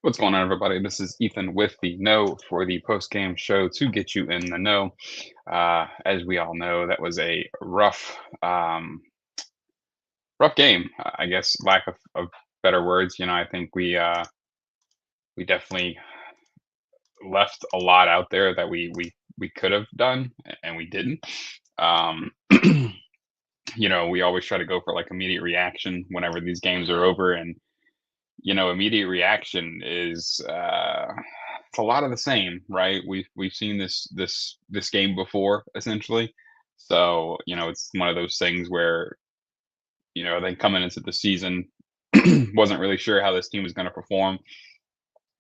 What's going on, everybody? This is Ethan with the Know for the post game show to get you in the know. As we all know, that was a rough game. I guess lack of better words. I think we definitely left a lot out there that we could have done and we didn't. Um, we always try to go for like immediate reaction whenever these games are over, and immediate reaction is it's a lot of the same, right? We've seen this game before, essentially. So, it's one of those things where, I think coming into the season, wasn't really sure how this team was going to perform.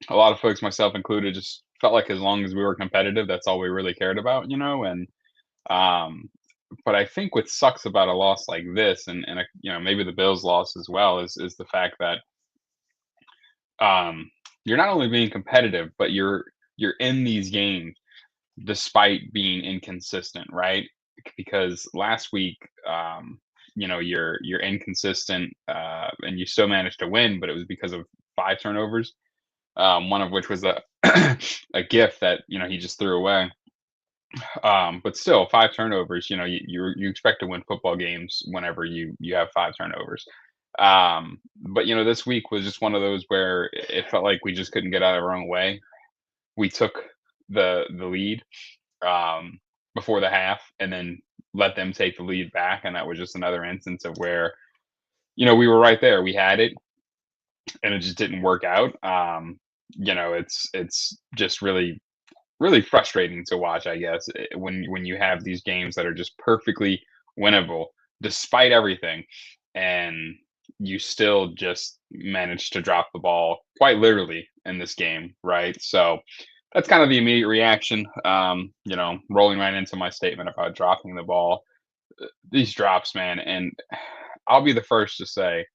A lot of folks, myself included, just felt like as long as we were competitive, that's all we really cared about, and um but I think what sucks about a loss like this, and maybe the Bills loss as well, is the fact that um, you're not only being competitive, but you're in these games despite being inconsistent, right? Because last week, you're inconsistent, and you still managed to win, but it was because of five turnovers. One of which was a a gift that he just threw away. But still, five turnovers. You expect to win football games whenever you have five turnovers. But this week was just one of those where it felt like we just couldn't get out of our own way. We took the lead um, before the half, and then let them take the lead back, and that was just another instance of where we were right there. We had it, and it just didn't work out. It's just really frustrating to watch, I guess, when you have these games that are just perfectly winnable despite everything, and you still just manage to drop the ball quite literally in this game, right? So that's kind of the immediate reaction. Rolling right into my statement about dropping the ball, these drops, man, and I'll be the first to say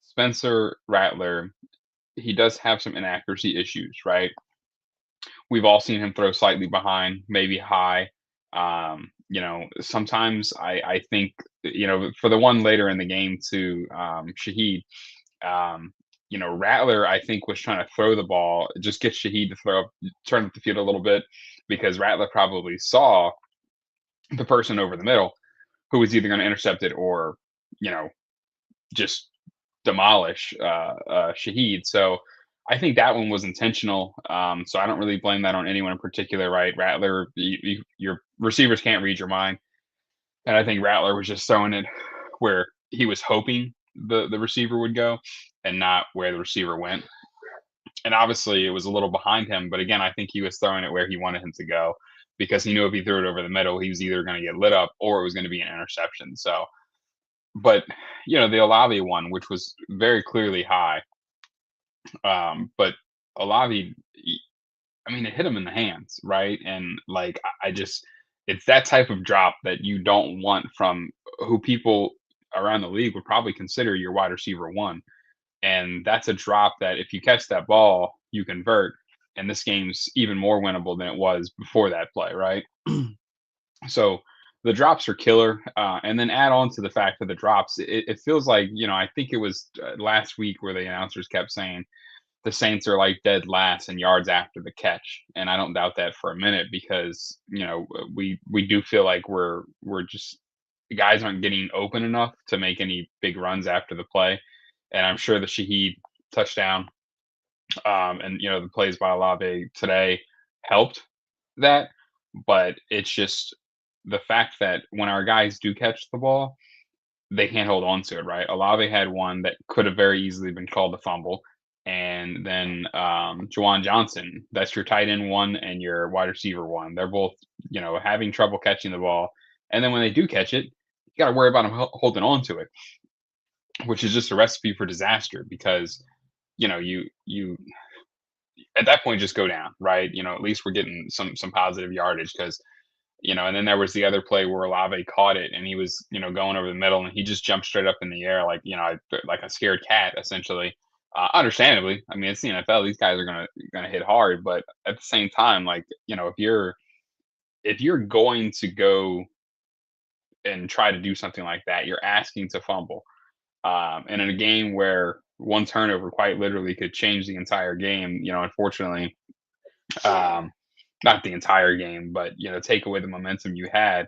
Spencer Rattler, he does have some inaccuracy issues, right? We've all seen him throw slightly behind, maybe high. Sometimes I think, for the one later in the game to Shaheed, Rattler, I think, was trying to throw the ball, just get Shaheed to turn up the field a little bit, because Rattler probably saw the person over the middle who was either going to intercept it or, you know, just demolish Shaheed. So I think that one was intentional. So I don't really blame that on anyone in particular, right? Rattler, your receivers can't read your mind, and I think Rattler was just throwing it where he was hoping the receiver would go, and not where the receiver went. And obviously, it was a little behind him, but again, I think he was throwing it where he wanted him to go, because he knew if he threw it over the middle, he was either going to get lit up or it was going to be an interception. So, but the Olave one, which was very clearly high, but Olave, I mean, it hit him in the hands, right? And like, I just, it's that type of drop that you don't want from who people around the league would probably consider your wide receiver one. And that's a drop that if you catch that ball, you convert. And this game's even more winnable than it was before that play, right? So the drops are killer. And then add on to the fact that the drops, it feels like, I think it was last week where the announcers kept saying the Saints are like dead last in yards after the catch. And I don't doubt that for a minute, because, we do feel like we're just, the guys aren't getting open enough to make any big runs after the play. And I'm sure the Shaheed touchdown, and the plays by Olave today helped that. But it's just the fact that when our guys do catch the ball, they can't hold on to it, right? Olave had one that could have very easily been called a fumble. And then Juwan Johnson, that's your tight end one and your wide receiver one. They're both, having trouble catching the ball. And then when they do catch it, you got to worry about them holding on to it, which is just a recipe for disaster, because, you at that point just go down, right? At least we're getting some positive yardage, because and then there was the other play where Olave caught it, and he was, going over the middle, and he just jumped straight up in the air like, like a scared cat, essentially. Understandably, I mean, it's the NFL; these guys are gonna hit hard, but at the same time, like, if you're going to go and try to do something like that, you're asking to fumble, and in a game where one turnover quite literally could change the entire game. Unfortunately, um, not the entire game, but take away the momentum you had.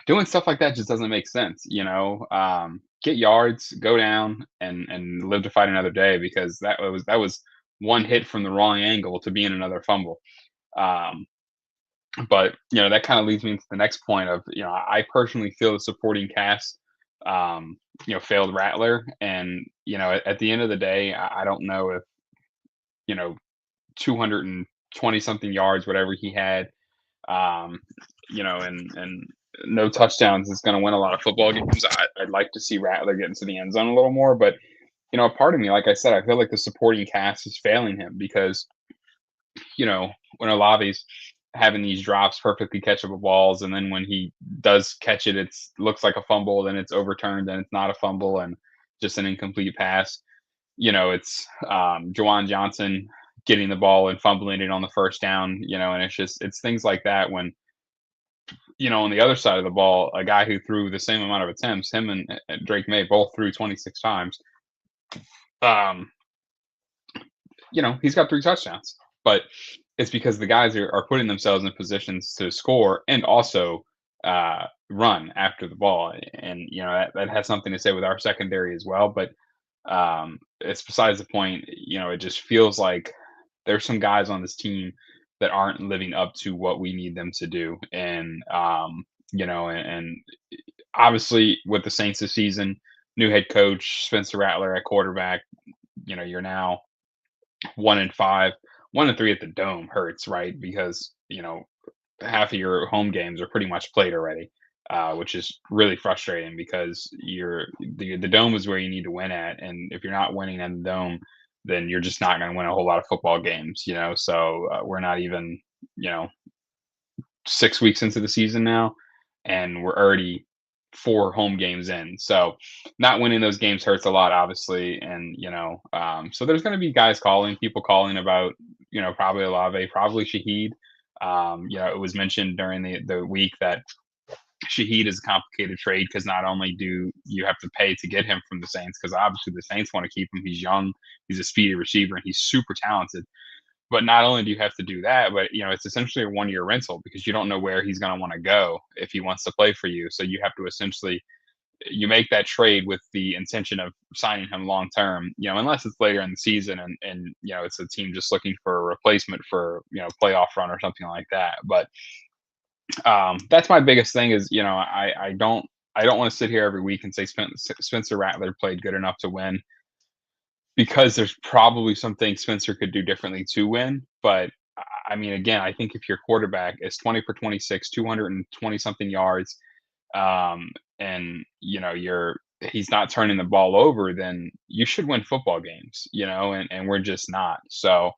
Doing stuff like that just doesn't make sense. Get yards, go down, and live to fight another day, because that was one hit from the wrong angle to being another fumble. Um, but that kind of leads me to the next point of, I personally feel the supporting cast failed Rattler. And at the end of the day, I don't know if you know 220 something yards, whatever he had, um, and no touchdowns is going to win a lot of football games. I'd like to see Rattler get into the end zone a little more, but a part of me, like I said, I feel like the supporting cast is failing him, because when Olave's having these drops, perfectly catchable balls, and then when he does catch it, it's looks like a fumble, then it's overturned, then it's not a fumble, and just an incomplete pass. It's Jawan Johnson getting the ball and fumbling it on the first down, and it's things like that when, on the other side of the ball, a guy who threw the same amount of attempts, him and Drake May both threw 26 times. Um, he's got 3 touchdowns, but it's because the guys are putting themselves in positions to score and also run after the ball. And, that has something to say with our secondary as well. But it's besides the point. It just feels like there's some guys on this team that aren't living up to what we need them to do. And, and obviously with the Saints this season, new head coach, Spencer Rattler at quarterback, you're now 1-5, 1-3 at the Dome hurts, right? Because half of your home games are pretty much played already, which is really frustrating, because the Dome is where you need to win at, and if you're not winning at the Dome, then you're just not going to win a whole lot of football games. So we're not even 6 weeks into the season now, and we're already 4 home games in. So not winning those games hurts a lot, obviously. And so there's going to be people calling about probably Olave, probably Shaheed. It was mentioned during the week that Shaheed is a complicated trade, because not only do you have to pay to get him from the Saints, because obviously the Saints want to keep him. He's young, he's a speedy receiver, and he's super talented. But not only do you have to do that, but it's essentially a 1-year rental, because you don't know where he's going to want to go if he wants to play for you. So you have to essentially you make that trade with the intention of signing him long term. Unless it's later in the season, and it's a team just looking for a replacement for playoff run or something like that. But that's my biggest thing is I don't want to sit here every week and say Spencer Rattler played good enough to win, because there's probably some things Spencer could do differently to win. But I mean, again, I think if your quarterback is 20 for 26, 220 something yards, and he's not turning the ball over, then you should win football games, and we're just not. So,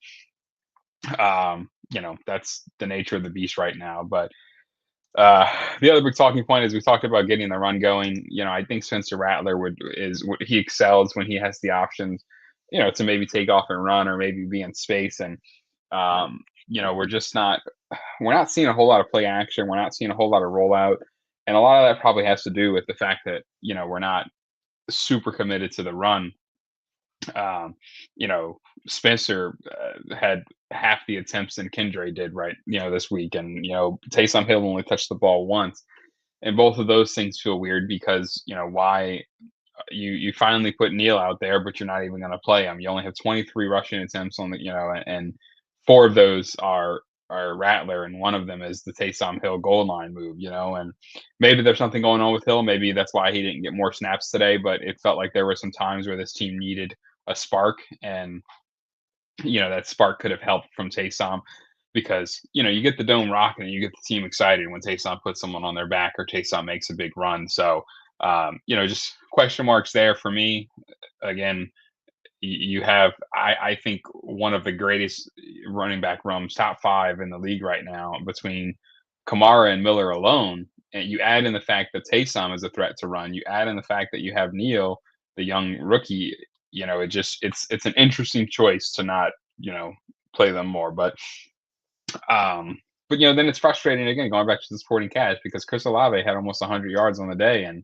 that's the nature of the beast right now. But the other big talking point is we talked about getting the run going. I think Spencer Rattler he excels when he has the options, to maybe take off and run, or maybe be in space. And we're not seeing a whole lot of play action. We're not seeing a whole lot of rollout, and a lot of that probably has to do with the fact that we're not super committed to the run. Um, Spencer had half the attempts than Kendra did, right? This week, and Taysom Hill only touched the ball once, and both of those things feel weird, because why you finally put Neal out there, but you're not even going to play him. You only have 23 rushing attempts on the and 4 of those are Rattler, and one of them is the Taysom Hill goal line move. And maybe there's something going on with Hill. Maybe that's why he didn't get more snaps today. But it felt like there were some times where this team needed a spark, and that spark could have helped from Taysom, because you get the Dome rocking and you get the team excited when Taysom puts someone on their back, or Taysom makes a big run. So just question marks there for me. Again, you have I think one of the greatest running back rooms, top 5 in the league right now, between Kamara and Miller alone. And you add in the fact that Taysom is a threat to run. You add in the fact that you have Neal, the young rookie. It's an interesting choice to not play them more. Um, but then it's frustrating again, going back to the supporting cast, because Chris Olave had almost 100 yards on the day, and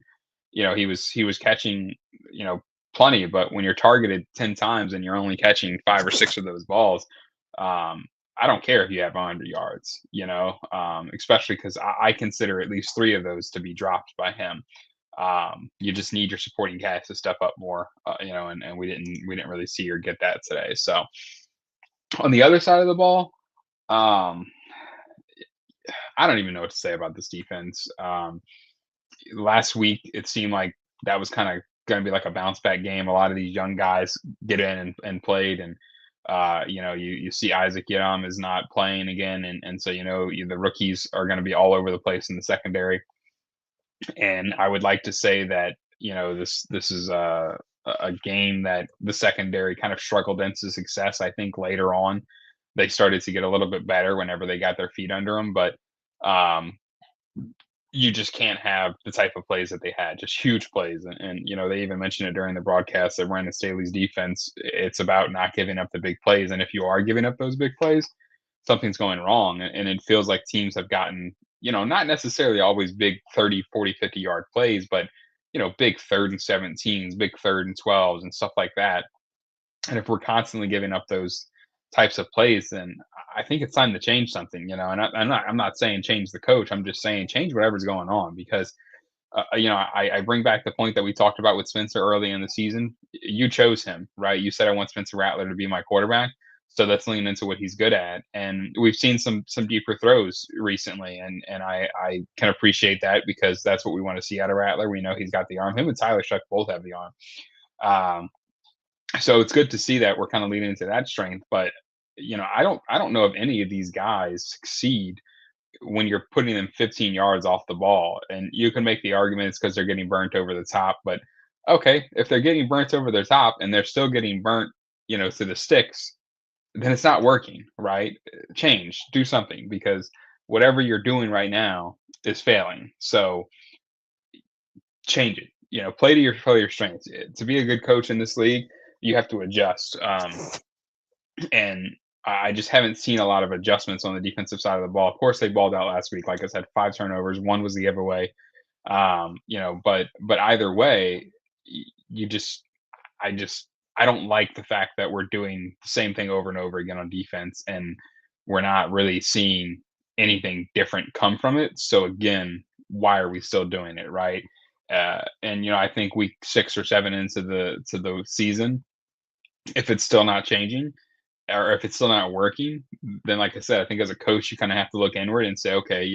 he was catching plenty, but when you're targeted 10 times and you're only catching 5 or 6 of those balls, I don't care if you have 100 yards, especially because I consider at least 3 of those to be dropped by him. You just need your supporting cast to step up more, and we didn't really see or get that today. So on the other side of the ball, um, I don't even know what to say about this defense. Last week, it seemed like that was kind of going to be like a bounce back game. A lot of these young guys get in and played, and you see Isaac Yiadom is not playing again, and so the rookies are going to be all over the place in the secondary. And I would like to say that this is a game that the secondary kind of struggled into success. I think later on they started to get a little bit better whenever they got their feet under them, but um, you just can't have the type of plays that they had, just huge plays. And they even mentioned it during the broadcast that Brandon Staley's defense, it's about not giving up the big plays. And if you are giving up those big plays, something's going wrong. And it feels like teams have gotten, not necessarily always big 30, 40, 50-yard plays, but, big 3rd and 17s, big 3rd and 12s and stuff like that. And if we're constantly giving up those types of plays, then I think it's time to change something, And I'm not saying change the coach. I'm just saying change whatever's going on because I bring back the point that we talked about with Spencer early in the season. You chose him, right? You said I want Spencer Rattler to be my quarterback. So let's lean into what he's good at. And we've seen some deeper throws recently. And I can appreciate that because that's what we want to see out of Rattler. We know he's got the arm. Him and Tyler Shuck both have the arm. So it's good to see that we're kind of leaning into that strength. But I don't know if any of these guys succeed when you're putting them 15 yards off the ball. And you can make the argument it's because they're getting burnt over the top. But okay, if they're getting burnt over their top and they're still getting burnt, to the sticks, then it's not working, right? Change, do something because whatever you're doing right now is failing. So change it. Play to your strengths. To be a good coach in this league, you have to adjust. And I just haven't seen a lot of adjustments on the defensive side of the ball. Of course, they balled out last week. Like I said, 5 turnovers. One was the giveaway. But either way, you just, I don't like the fact that we're doing the same thing over and over again on defense, and we're not really seeing anything different come from it. So again, why are we still doing it, right? And I think week 6 or 7 into the season, if it's still not changing, or if it's still not working, then like I said, I think as a coach, you kind of have to look inward and say, okay,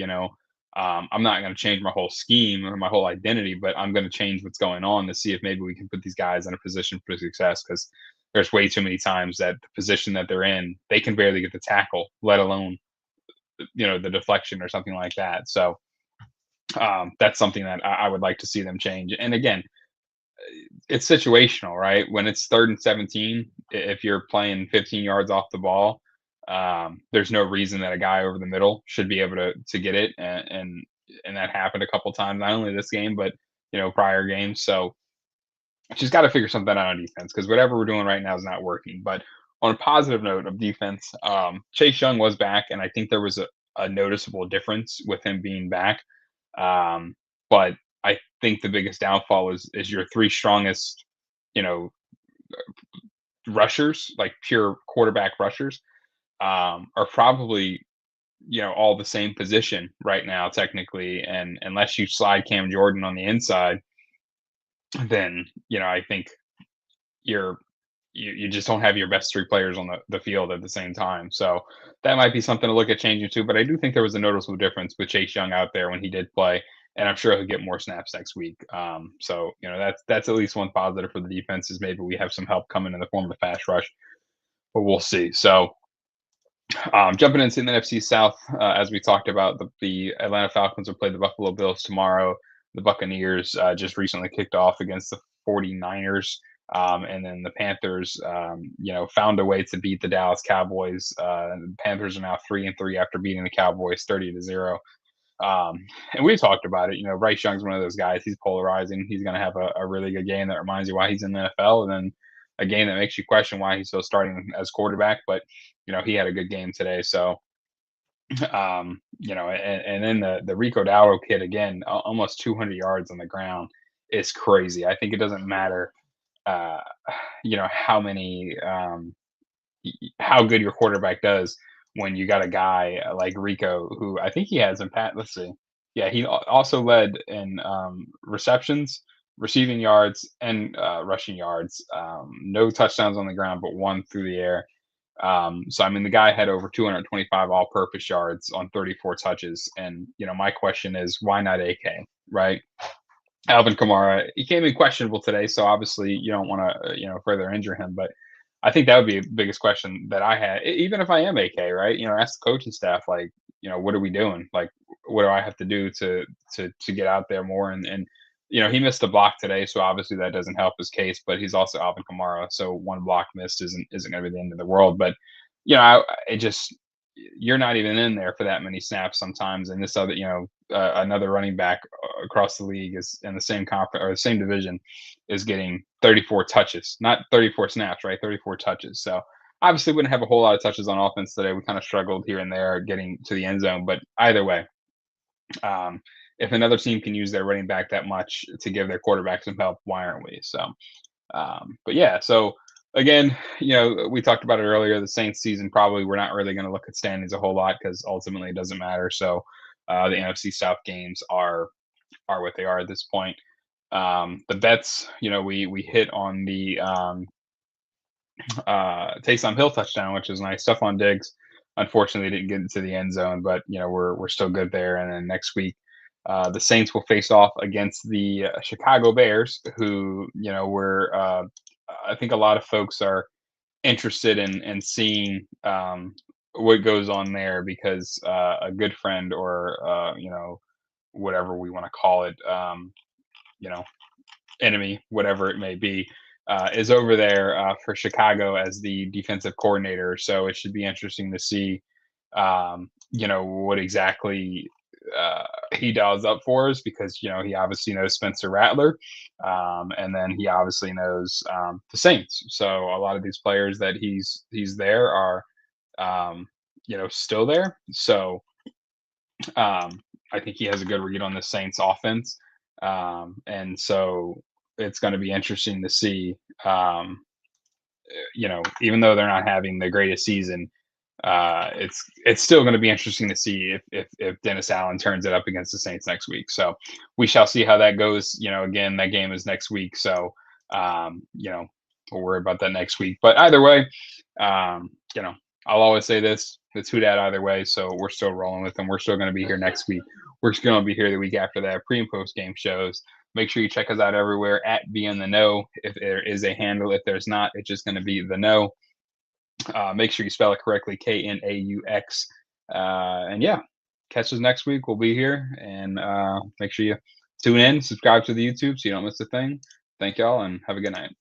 I'm not going to change my whole scheme or my whole identity, but I'm going to change what's going on to see if maybe we can put these guys in a position for success. Because there's way too many times that the position that they're in, they can barely get the tackle, let alone, the deflection or something like that. So that's something that I would like to see them change. And again, it's situational, right? When it's 3rd and 17, if you're playing 15 yards off the ball, there's no reason that a guy over the middle should be able to get it, and that happened a couple times, not only this game but prior games. So she's got to figure something out on defense because whatever we're doing right now is not working. But on a positive note of defense, Chase Young was back, and I think there was a noticeable difference with him being back. But I think the biggest downfall is your 3 strongest, you know, rushers, like pure quarterback rushers, are probably all the same position right now technically, and unless you slide Cam Jordan on the inside, then I think you're you just don't have your best 3 players on the field at the same time. So that might be something to look at changing too. But I do think there was a noticeable difference with Chase Young out there when he did play, and I'm sure he'll get more snaps next week. So that's at least one positive for the defense is maybe we have some help coming in the form of fast rush, but we'll see. So jumping into the NFC South, as we talked about, the Atlanta Falcons will play the Buffalo Bills tomorrow. The Buccaneers just recently kicked off against the 49ers. And then the Panthers, found a way to beat the Dallas Cowboys. The Panthers are now 3-3 after beating the Cowboys 30-0. And we talked about it. Bryce Young's one of those guys. He's polarizing. He's going to have a really good game that reminds you why he's in the NFL, and then a game that makes you question why he's still starting as quarterback. But he had a good game today. So, and then the Rico Dowdle kid again, almost 200 yards on the ground is crazy. I think it doesn't matter uh, how many how good your quarterback does when you got a guy like Rico, who I think he has in Pat. Let's see. Yeah, he also led in receptions, receiving yards, and rushing yards. No touchdowns on the ground, but one through the air. So I mean, the guy had over 225 all-purpose yards on 34 touches, and my question is, why not AK? Right? Alvin Kamara, he came in questionable today, so obviously you don't want to, further injure him. But I think that would be the biggest question that I had, even if I am AK, right? Ask the coaching staff, like, what are we doing? Like, what do I have to do to get out there more? And he missed a block today, so obviously that doesn't help his case. But he's also Alvin Kamara, so one block missed isn't going to be the end of the world. But it just you're not even in there for that many snaps sometimes, and this other, another running back across the league is in the same conference or the same division is getting 34 touches, not 34 snaps, right? 34 touches. So obviously wouldn't have a whole lot of touches on offense today. We kind of struggled here and there getting to the end zone, but either way, um, if another team can use their running back that much to give their quarterback some help, why aren't we? So but yeah, so again, we talked about it earlier. The Saints season, probably we're not really going to look at standings a whole lot because ultimately it doesn't matter. So the NFC South games are what they are at this point. The bets, we hit on the Taysom Hill touchdown, which is nice. Stephon Diggs, unfortunately, didn't get into the end zone, but we're still good there. And then next week, the Saints will face off against the Chicago Bears, who were I think a lot of folks are interested in seeing what goes on there because a good friend or whatever we want to call it, you know enemy, whatever it may be, is over there for Chicago as the defensive coordinator. So it should be interesting to see, what exactly he dials up for us because he obviously knows Spencer Rattler, and then he obviously knows the Saints. So a lot of these players that he's there are still there. So I think he has a good read on the Saints offense. And so it's going to be interesting to see, even though they're not having the greatest season, it's still going to be interesting to see if Dennis Allen turns it up against the Saints next week. So we shall see how that goes. Again, that game is next week. So, we'll worry about that next week. But either way, um, you know, I'll always say this: it's who dat either way. So we're still rolling with them. We're still going to be here next week. We're going to be here the week after that. Pre and post game shows. Make sure you check us out everywhere at Be in the Know. If there is a handle, if there's not, it's just going to be the Know. Make sure you spell it correctly, Knaux. And yeah, catch us next week. We'll be here, and make sure you tune in, subscribe to the YouTube so you don't miss a thing. Thank y'all, and have a good night.